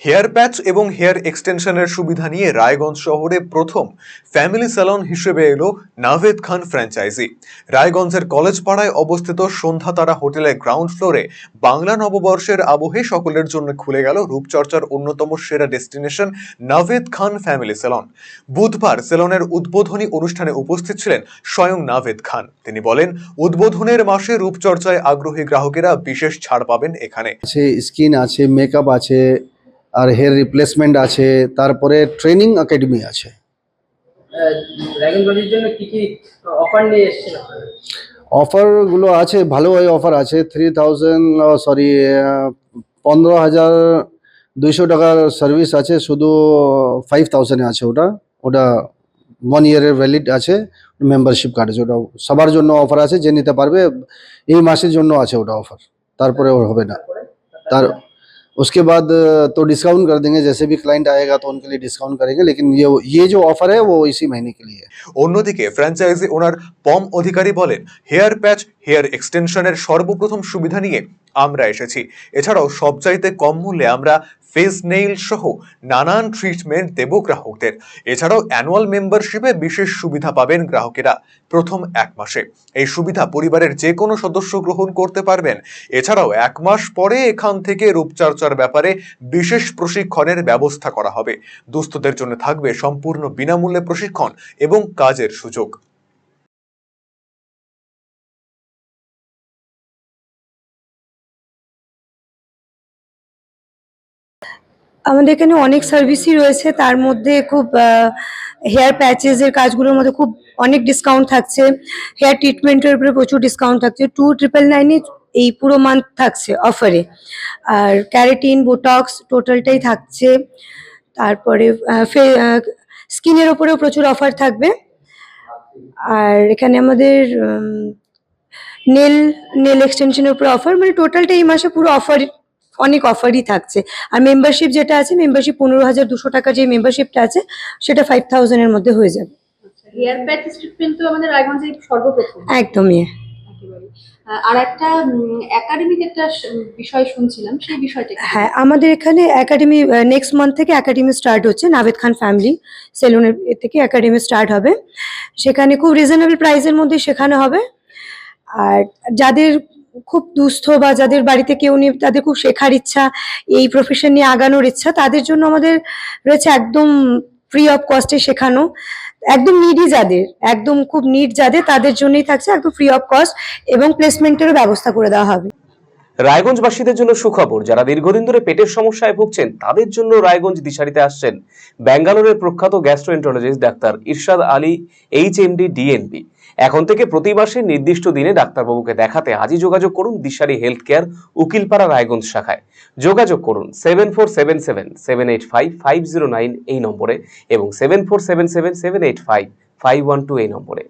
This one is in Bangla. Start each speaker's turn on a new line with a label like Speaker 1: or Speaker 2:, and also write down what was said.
Speaker 1: হেয়ার প্যাচ এবং হেয়ার এক্সটেনশনের সুবিধা নিয়ে রায়গঞ্জ শহরে প্রথম ফ্যামিলি স্যালন হিসেবে এলো নাভেদ খান ফ্র্যাঞ্চাইজি। রায়গঞ্জের কলেজ পাড়ায় অবস্থিত সন্ধ্যাতারা হোটেলের গ্রাউন্ড ফ্লোরে বাংলা নববর্ষের আবহে সকলের জন্য খুলে গেল রূপচর্চার অন্যতম সেরা ডেস্টিনেশন নাভেদ খান ফ্যামিলি স্যালন। বুধবার স্যালনের উদ্বোধনী অনুষ্ঠানে উপস্থিত ছিলেন স্বয়ং নাভেদ খান। তিনি বলেন, উদ্বোধনের মাসে রূপচর্চায় আগ্রহী গ্রাহকেরা বিশেষ ছাড় পাবেন এখানে।
Speaker 2: স্কিন আছে, মেকআপ আছে, আর হেয়ার রিপ্লেসমেন্ট আছে, তারপরে ট্রেনিং একাডেমি আছে।
Speaker 3: রায়গঞ্জের জন্য কি কি অফার নিয়ে এসেছেন?
Speaker 2: অফারগুলো আছে, ভালো অফার আছে। 15,200 টাকার সার্ভিস আছে, শুধু 5,000 আছে। ওটা 1 ইয়ারের ভ্যালিড আছে, মেম্বারশিপ কার্ড আছে। ওটা সবার জন্য অফার আছে, যে নিতে পারবে। এই মাসের জন্য আছে ওটা অফার, তারপরে হবে না। তার उसके बाद तो डिस्काउंट कर देंगे, जैसे भी क्लाइंट आएगा तो उनके लिए डिस्काउंट करेंगे, लेकिन ये जो ऑफर है वो इसी महीने के लिए है।
Speaker 1: অন্যদিকে ফ্র্যাঞ্চাইজি ওনার পম অধিকারী বলেন, হেয়ার প্যাচ, হেয়ার এক্সটেনশনের সর্বপ্রথম সুবিধা নিয়ে আমরা এসেছি। এছাড়াও সবচাইতে কম মূল্যে আমরা ফেস নেইল সহ নানান ট্রিটমেন্ট দেব গ্রাহকদের। এছাড়াও অ্যানুয়াল মেম্বারশিপে বিশেষ সুবিধা পাবেন গ্রাহকেরা প্রথম 1 মাসে। এই সুবিধা পরিবারের যে কোনো সদস্য গ্রহণ করতে পারবেন। এছাড়াও 1 মাস পরে এখান থেকে রূপচর্চার ব্যাপারে বিশেষ প্রশিক্ষণের ব্যবস্থা করা হবে। দুস্থদের জন্য থাকবে সম্পূর্ণ বিনামূল্যে প্রশিক্ষণ এবং কাজের সুযোগ।
Speaker 4: আমাদের এখানে অনেক সার্ভিসই রয়েছে, তার মধ্যে খুব হেয়ার প্যাচেসের কাজগুলোর মধ্যে খুব অনেক ডিসকাউন্ট থাকছে। হেয়ার ট্রিটমেন্টের উপরে প্রচুর ডিসকাউন্ট থাকছে। 2,999 এই পুরো মান্থ থাকছে অফারে। আর ক্যারাটিন, বোটক্স টোটালটাই থাকছে। তারপরে স্কিনের ওপরেও প্রচুর অফার থাকবে। আর এখানে আমাদের নেল এক্সটেনশনের উপরে অফার, মানে টোটালটা এই মাসে পুরো অফার, অনেক অফারই থাকছে। আর মেম্বারশিপ যেটা আছে, মেম্বারশিপ 15,200 টাকা যে মেম্বারশিপটা আছে সেটা 5,000 এর মধ্যে হয়ে যাবে।
Speaker 5: হেয়ার প্যাচ ট্রিটমেন্ট তো আমাদের রায়গঞ্জে সর্বপ্রথম।
Speaker 4: একদমই।
Speaker 5: আর একটা একাডেমিক একটা বিষয় শুনছিলাম, সেই বিষয়টা কি?
Speaker 4: হ্যাঁ, আমাদের এখানে একাডেমি নেক্সট মান্থ থেকে একাডেমি স্টার্ট হচ্ছে। নাভেদ খান ফ্যামিলি সেলুনের থেকে একাডেমি স্টার্ট হবে। সেখানে খুব রিজনেবল প্রাইসের মধ্যে শেখানো হবে। আর যাদের খুব দুস্থ বা যাদের বাড়িতে কেউ নেই, তাদের খুব শেখার ইচ্ছা, এই প্রফেশন নিয়ে আগানোর ইচ্ছা, তাদের জন্য আমাদের রয়েছে একদম ফ্রি অফ কস্টে শেখানো। একদম নিডি যাদের, একদম খুব নিড যাদের, তাদের জন্যই থাকছে একদম ফ্রি অফ কস্ট, এবং প্লেসমেন্টেরও ব্যবস্থা করে দেওয়া হবে।
Speaker 6: রায়গঞ্জবাসীদের জন্য সুখবর, যারা দীর্ঘদিন ধরে পেটের সমস্যায় ভুগছেন তাদের জন্য রায়গঞ্জ দিশারিতে আসছেন ব্যাঙ্গালোরের প্রখ্যাত গ্যাস্ট্রোএন্টারোলজিস্ট ডাক্তার ইরশাদ আলী, HMD, DNB। এখন থেকে প্রতি মাসে নির্দিষ্ট দিনে ডাক্তারবাবুকে দেখাতে আজই যোগাযোগ করুন দিশারি হেলথ কেয়ার, উকিলপাড়া, রায়গঞ্জ শাখায়। যোগাযোগ করুন 7477785509 এই নম্বরে এবং 7477785512 এই নম্বরে।